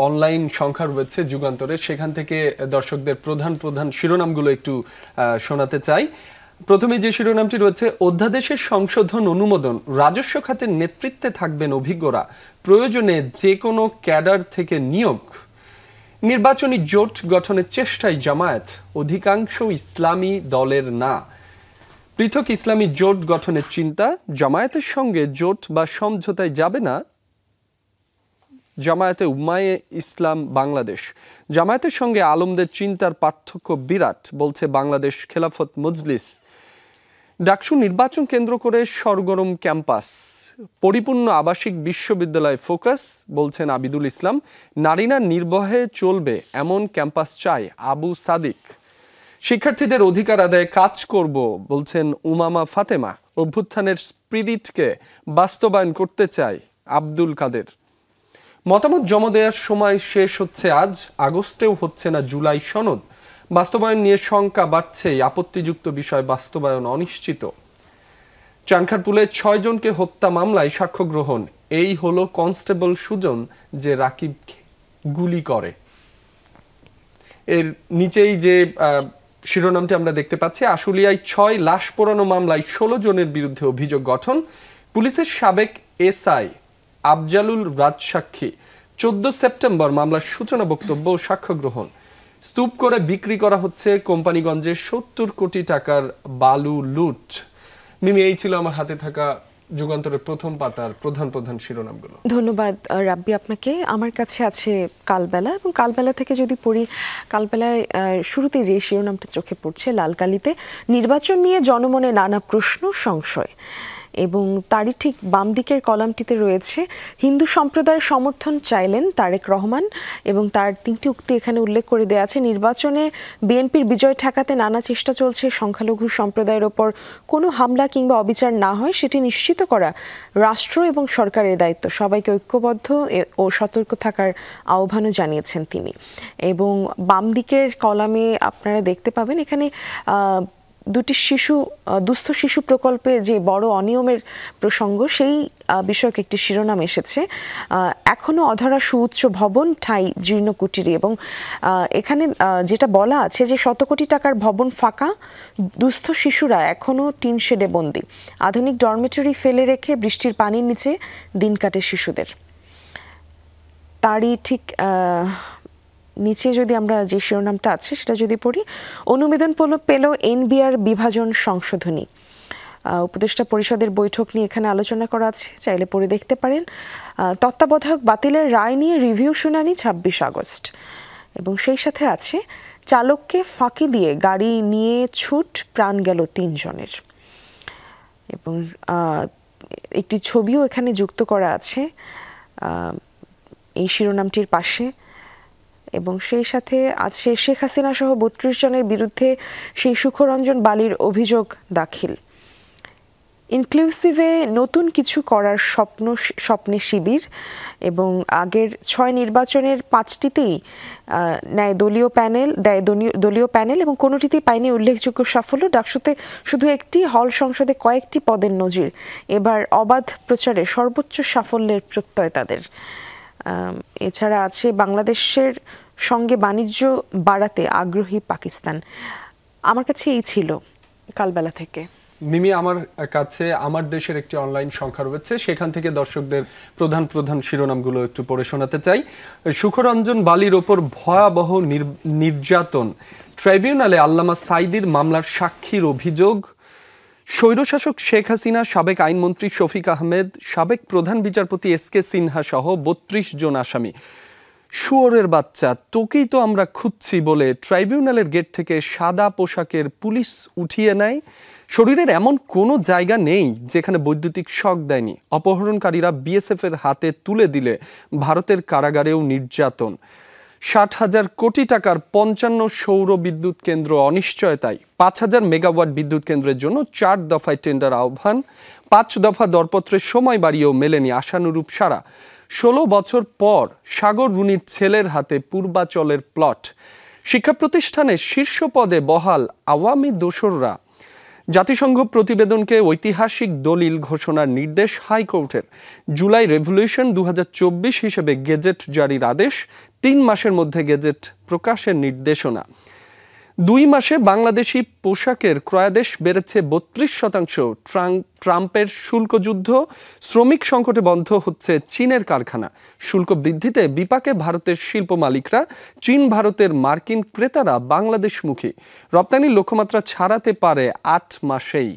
Online সংখ্যা রয়েছে যুগান্তরের, সেখান থেকে দর্শকদের প্রধান প্রধান শিরোনামগুলো একটু শোনাতে চাই। প্রথমে যে শিরোনামটি রয়েছে, অধ্যাদেশের সংশোধন অনুমোদন, রাজস্ব খাতের নেতৃত্বে থাকবেন অভিজ্ঞরা, প্রয়োজনে যে কোনো ক্যাডার থেকে নিয়োগ, নির্বাচনী জোট গঠনের চেষ্টায় জামায়াত, অধিকাংশ ইসলামী দলের না, পৃথক ইসলামী জোট গঠনের চিন্তা, জামায়াতের সঙ্গে জোট বা সমঝোতায় যাবে না জামায়াতে উম্মায়ে ইসলাম বাংলাদেশ, জামায়াতের সঙ্গে আলমদের চিন্তার পার্থক্য বিরাট বলছে বাংলাদেশ খেলাফত মজলিস, ডাকসু নির্বাচন কেন্দ্র করে সরগরম ক্যাম্পাস, পরিপূর্ণ আবাসিক বিশ্ববিদ্যালয় ফোকাস বলছেন আবিদুল ইসলাম, নারীরা নির্ভয়ে চলবে এমন ক্যাম্পাস চায় আবু সাদিক, শিক্ষার্থীদের অধিকার আদায়ে কাজ করব বলছেন উমামা ফাতেমা, অভ্যুত্থানের স্পিরিটকে বাস্তবায়ন করতে চায় আব্দুল কাদের, মতামত জমা দেওয়ার সময় শেষ হচ্ছে আজ, আগস্টেও হচ্ছে না জুলাই সনদ, বাস্তবায়ন নিয়ে শঙ্কা বাড়ছেই, আপত্তিযুক্ত বিষয় বাস্তবায়ন অনিশ্চিত, চানখারপুলে ৬ জনকে হত্যা মামলায় সাক্ষ্য গ্রহণ, এই হলো কনস্টেবল সুজন যে রাকিবকে গুলি করে। এর নিচেই যে শিরোনামটি আমরা দেখতে পাচ্ছি, আশুলিয়ায় ৬ লাশ পোড়ানো মামলায় ১৬ জনের বিরুদ্ধে অভিযোগ গঠন, পুলিশের সাবেক এসআই আফজালুল রাজ সাক্ষী, ১৪ সেপ্টেম্বর মামলার সূচনা বক্তব্য ও সাক্ষ্য গ্রহণ, স্তূপ করে বিক্রি করা হচ্ছে কোম্পানিগঞ্জে ৭০ কোটি টাকার বালু লুট। মিমি, এই ছিল আমার হাতে থাকা যুগান্তরের প্রথম পাতার প্রধান প্রধান শিরোনামগুলো। ধন্যবাদ রাব্বি আপনাকে। আমার কাছে আছে কালবেলা, এবং কালবেলা থেকে যদি পড়ি, কালবেলায় শুরুতে যে শিরোনামটা চোখে পড়ছে লাল কালিতে, নির্বাচন নিয়ে জনমনে নানা প্রশ্ন সংশয়, এবং তারই ঠিক বাম দিকের কলামটিতে রয়েছে হিন্দু সম্প্রদায়ের সমর্থন চাইলেন তারেক রহমান, এবং তার ৩টি উক্তি এখানে উল্লেখ করে দেওয়া আছে। নির্বাচনে বিএনপির বিজয় ঠেকাতে নানা চেষ্টা চলছে, সংখ্যালঘু সম্প্রদায়ের ওপর কোনো হামলা কিংবা অবিচার না হয় সেটি নিশ্চিত করা রাষ্ট্র এবং সরকারের দায়িত্ব, সবাইকে ঐক্যবদ্ধ ও সতর্ক থাকার আহ্বানও জানিয়েছেন তিনি। এবং বাম দিকের কলামে আপনারা দেখতে পাবেন এখানে দুটি দুস্থ শিশু প্রকল্পে যে বড় অনিয়মের প্রসঙ্গ, সেই বিষয়ক একটি শিরোনাম এসেছে, এখনো অধরা সুউচ্চ ভবন ঠাঁই জীর্ণ কুটিরে, এবং এখানে যেটা বলা আছে যে ১০০ কোটি টাকার ভবন ফাঁকা, দুস্থ শিশুরা এখনো টিন শেডে বন্দী, আধুনিক ডরমেটরি ফেলে রেখে বৃষ্টির পানির নিচে দিন কাটে শিশুদের। তারই ঠিক নিচে যদি আমরা যে শিরোনামটা আছে সেটা যদি পড়ি, অনুমোদন পেল এনবিআর বিভাজন সংশোধনী, উপদেষ্টা পরিষদের বৈঠক নিয়ে এখানে আলোচনা করা আছে, চাইলে পড়ে দেখতে পারেন। তত্ত্বাবধায়ক বাতিলের রায় নিয়ে রিভিউ শুনানি ২৬ আগস্ট, এবং সেই সাথে আছে চালককে ফাঁকি দিয়ে গাড়ি নিয়ে ছুট, প্রাণ গেল ৩ জনের, এবং একটি ছবিও এখানে যুক্ত করা আছে এই শিরোনামটির পাশে, এবং সেই সাথে আছে শেখ হাসিনা সহ ৩২ জনের বিরুদ্ধে সেই সুখরঞ্জন বালির অভিযোগ দাখিল, ইনক্লুসিভে নতুন কিছু করার স্বপ্নে শিবির, এবং আগের ৬ নির্বাচনের ৫টিতেই দলীয় প্যানেল এবং কোনোটিতেই পায়নি উল্লেখযোগ্য সাফল্য, ডাকসুতে শুধু একটি, হল সংসদে কয়েকটি পদের নজির, এবার অবাধ প্রচারে সর্বোচ্চ সাফল্যের প্রত্যয় তাদের। এছাড়া আছে বাংলাদেশের সঙ্গে বাণিজ্য বাড়াতে আগ্রহী পাকিস্তান। আমার কাছে এই ছিল কালবেলা থেকে। মিমি, আমার কাছে আমার দেশের একটি অনলাইন সংখ্যা রয়েছে, সেখান থেকে দর্শকদের প্রধান প্রধান শিরোনামগুলো একটু পড়ে শোনাতে চাই। সুখরঞ্জন বালির ওপর ভয়াবহ নির্যাতন, ট্রাইব্যুনালে আল্লামা সাইদির মামলার সাক্ষীর অভিযোগ, স্বৈরশাসক শেখ হাসিনা, সাবেক আইনমন্ত্রী শফিক আহমেদ, সাবেক প্রধান বিচারপতি এসকে সিনহা সহ ৩২ জন আসামি, শুয়োরের বাচ্চা, তোকেই তো আমরা খুঁজছি বলে ট্রাইব্যুনালের গেট থেকে সাদা পোশাকের পুলিশ উঠিয়ে নেয়, শরীরের এমন কোনো জায়গা নেই যেখানে বৈদ্যুতিক শক দেয়নি, অপহরণকারীরা বিএসএফ এর হাতে তুলে দিলে ভারতের কারাগারেও নির্যাতন, ৬০,০০০ কোটি টাকার ৫৫ সৌর বিদ্যুৎ কেন্দ্র অনিশ্চয়তায়, ৫,০০০ মেগাওয়াট বিদ্যুৎ কেন্দ্রের জন্য ৪ দফায় টেন্ডার আহ্বান, ৫ দফা দরপত্রের সময় বাড়িয়েও মেলেনি আশানুরূপ সাড়া, ১৬ বছর পর সাগর রুনির ছেলের হাতে পূর্বাচলের প্লট, শিক্ষা প্রতিষ্ঠানের শীর্ষ পদে বহাল আওয়ামী দোসররা, জাতিসংঘ প্রতিবেদনকে ঐতিহাসিক দলিল ঘোষণার নির্দেশ হাইকোর্টের। জুলাই রেভলিউশন 2024 হিসেবে গেজেট জারির আদেশ, 3 মাসের মধ্যে গেজেট প্রকাশের নির্দেশনা। 2 মাসে বাংলাদেশি পোশাকের ক্রয়াদেশ বেড়েছে 32%। ট্রাম্পের শুল্ক যুদ্ধ, শ্রমিক সংকটে বন্ধ হচ্ছে চীনের কারখানা। শুল্ক বৃদ্ধিতে বিপাকে ভারতের শিল্প মালিকরা, চীন ভারতের মার্কিন ক্রেতারা বাংলাদেশমুখী। রপ্তানির লক্ষ্যমাত্রা ছাড়াতে পারে 8 মাসেই।